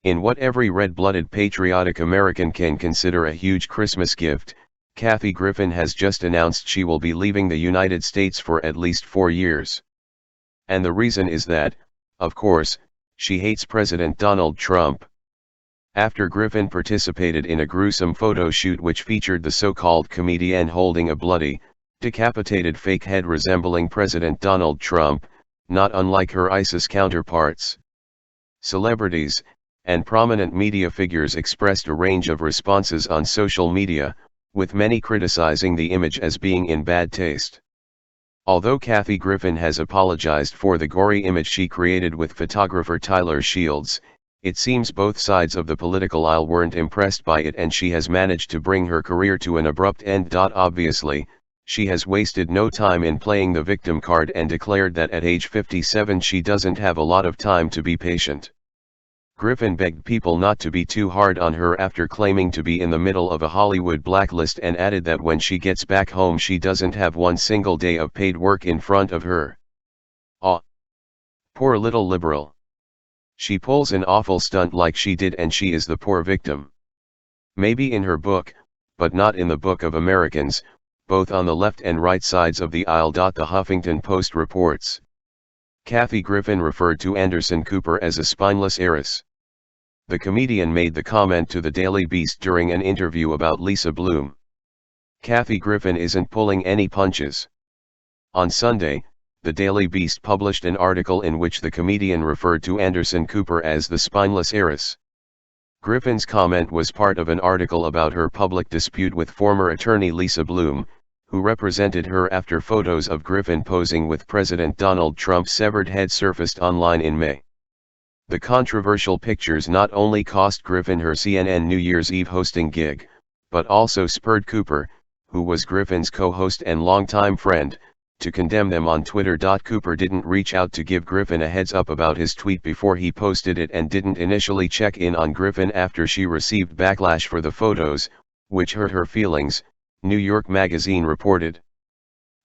In what every red-blooded patriotic American can consider a huge Christmas gift, Kathy Griffin has just announced she will be leaving the United States for at least 4 years. And the reason is that, of course, she hates President Donald Trump. After Griffin participated in a gruesome photo shoot which featured the so-called comedian holding a bloody, decapitated fake head resembling President Donald Trump, not unlike her ISIS counterparts. Celebrities and prominent media figures expressed a range of responses on social media, with many criticizing the image as being in bad taste. Although Kathy Griffin has apologized for the gory image she created with photographer Tyler Shields, it seems both sides of the political aisle weren't impressed by it and she has managed to bring her career to an abrupt end. Obviously, she has wasted no time in playing the victim card and declared that at age 57 she doesn't have a lot of time to be patient. Griffin begged people not to be too hard on her after claiming to be in the middle of a Hollywood blacklist and added that when she gets back home she doesn't have one single day of paid work in front of her. Aw. Poor little liberal. She pulls an awful stunt like she did and she is the poor victim. Maybe in her book, but not in the book of Americans, both on the left and right sides of the aisle. The Huffington Post reports. Kathy Griffin referred to Anderson Cooper as a spineless heiress. The comedian made the comment to the Daily Beast during an interview about Lisa Bloom. Kathy Griffin isn't pulling any punches. On Sunday, the Daily Beast published an article in which the comedian referred to Anderson Cooper as the spineless heiress. Griffin's comment was part of an article about her public dispute with former attorney Lisa Bloom, who represented her after photos of Griffin posing with President Donald Trump's severed head surfaced online in May. The controversial pictures not only cost Griffin her CNN New Year's Eve hosting gig, but also spurred Cooper, who was Griffin's co-host and longtime friend, to condemn them on Twitter. Cooper didn't reach out to give Griffin a heads up about his tweet before he posted it and didn't initially check in on Griffin after she received backlash for the photos, which hurt her feelings, New York Magazine reported.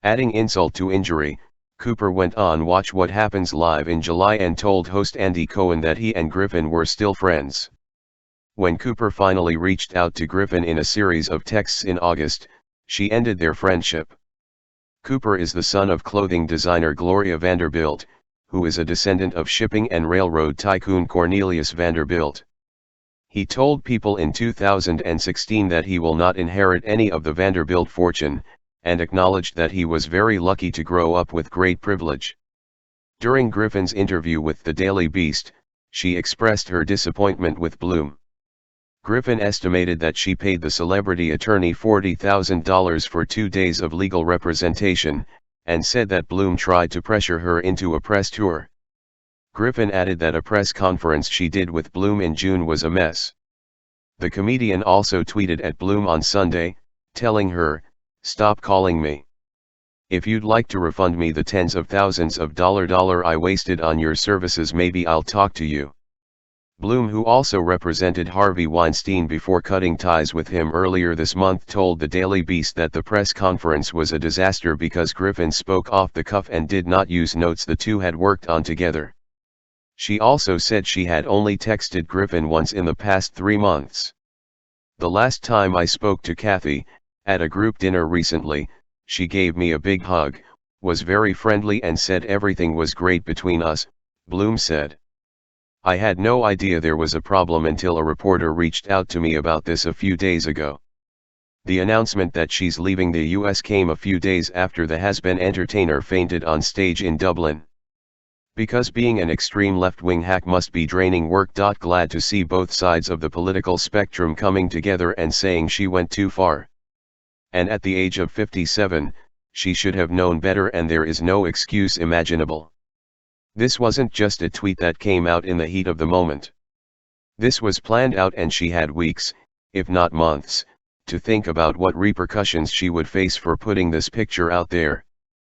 Adding insult to injury, Cooper went on Watch What Happens Live in July and told host Andy Cohen that he and Griffin were still friends. When Cooper finally reached out to Griffin in a series of texts in August, she ended their friendship. Cooper is the son of clothing designer Gloria Vanderbilt, who is a descendant of shipping and railroad tycoon Cornelius Vanderbilt. He told People in 2016 that he will not inherit any of the Vanderbilt fortune, and acknowledged that he was very lucky to grow up with great privilege. During Griffin's interview with the Daily Beast, she expressed her disappointment with Bloom. Griffin estimated that she paid the celebrity attorney $40,000 for 2 days of legal representation, and said that Bloom tried to pressure her into a press tour. Griffin added that a press conference she did with Bloom in June was a mess. The comedian also tweeted at Bloom on Sunday, telling her, "Stop calling me. If you'd like to refund me the tens of thousands of dollars I wasted on your services, maybe I'll talk to you." Bloom, who also represented Harvey Weinstein before cutting ties with him earlier this month, told the Daily Beast that the press conference was a disaster because Griffin spoke off the cuff and did not use notes the two had worked on together. She also said she had only texted Griffin once in the past 3 months. "The last time I spoke to Kathy, at a group dinner recently, she gave me a big hug, was very friendly and said everything was great between us," Bloom said. "I had no idea there was a problem until a reporter reached out to me about this a few days ago." The announcement that she's leaving the US came a few days after the has-been entertainer fainted on stage in Dublin. Because being an extreme left-wing hack must be draining work. Glad to see both sides of the political spectrum coming together and saying she went too far. And at the age of 57, she should have known better and there is no excuse imaginable. This wasn't just a tweet that came out in the heat of the moment. This was planned out and she had weeks, if not months, to think about what repercussions she would face for putting this picture out there.